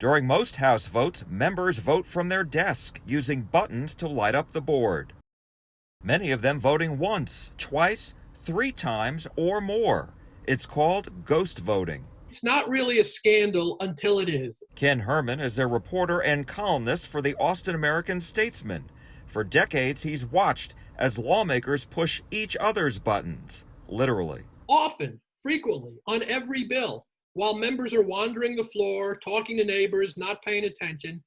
During most House votes, members vote from their desk using buttons to light up the board. Many of them voting once, twice, 3 times, or more. It's called ghost voting. It's not really a scandal until it is. Ken Herman is a reporter and columnist for the Austin American-Statesman. For decades, he's watched as lawmakers push each other's buttons, literally. Often, frequently, on every bill, while members are wandering the floor, talking to neighbors, not paying attention,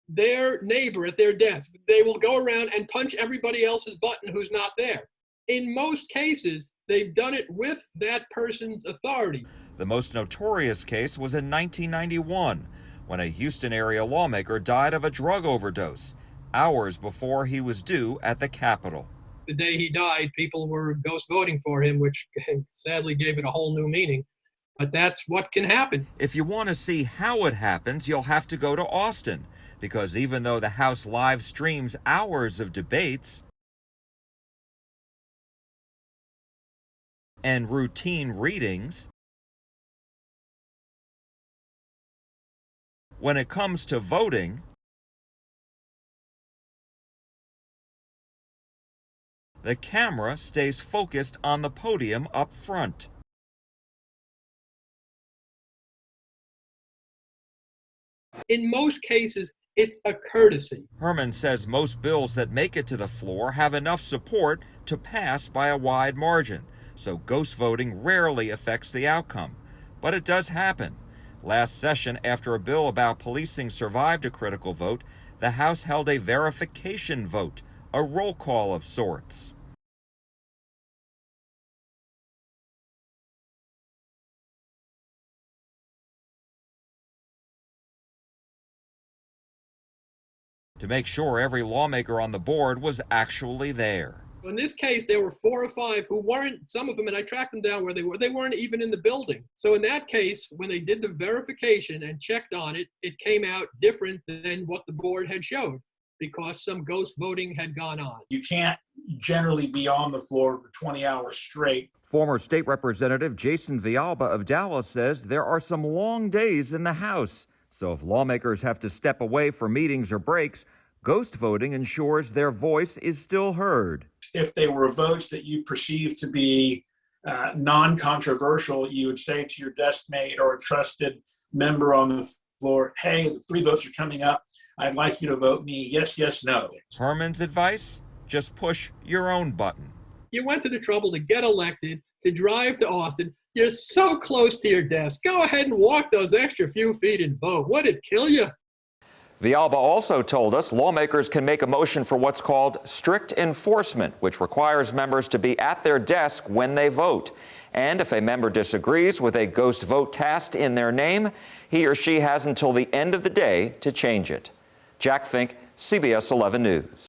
their neighbor at their desk, they will go around and punch everybody else's button who's not there. In most cases, they've done it with that person's authority. The most notorious case was in 1991, when a Houston area lawmaker died of a drug overdose, hours before he was due at the Capitol. The day he died, people were ghost voting for him, which sadly gave it a whole new meaning. But that's what can happen. If you want to see how it happens, you'll have to go to Austin, because even though the House live streams hours of debates and routine readings, when it comes to voting, the camera stays focused on the podium up front. In most cases, it's a courtesy. Herman says most bills that make it to the floor have enough support to pass by a wide margin, so ghost voting rarely affects the outcome. But it does happen. Last session, after a bill about policing survived a critical vote, the House held a verification vote, a roll call of sorts. To make sure every lawmaker on the board was actually there. In this case, there were 4 or 5 who weren't, some of them, and I tracked them down where they weren't even in the building. So in that case, when they did the verification and checked on it, it came out different than what the board had showed because some ghost voting had gone on. You can't generally be on the floor for 20 hours straight. Former State Representative Jason Villalba of Dallas says there are some long days in the House. So if lawmakers have to step away for meetings or breaks, ghost voting ensures their voice is still heard. If they were votes that you perceive to be non-controversial, you would say to your desk mate or a trusted member on the floor, hey, the 3 votes are coming up. I'd like you to vote me yes, yes, no. Herman's advice? Just push your own button. You went to the trouble to get elected, to drive to Austin. You're so close to your desk. Go ahead and walk those extra few feet and vote. Would it kill you? Villalba also told us lawmakers can make a motion for what's called strict enforcement, which requires members to be at their desk when they vote. And if a member disagrees with a ghost vote cast in their name, he or she has until the end of the day to change it. Jack Fink, CBS 11 News.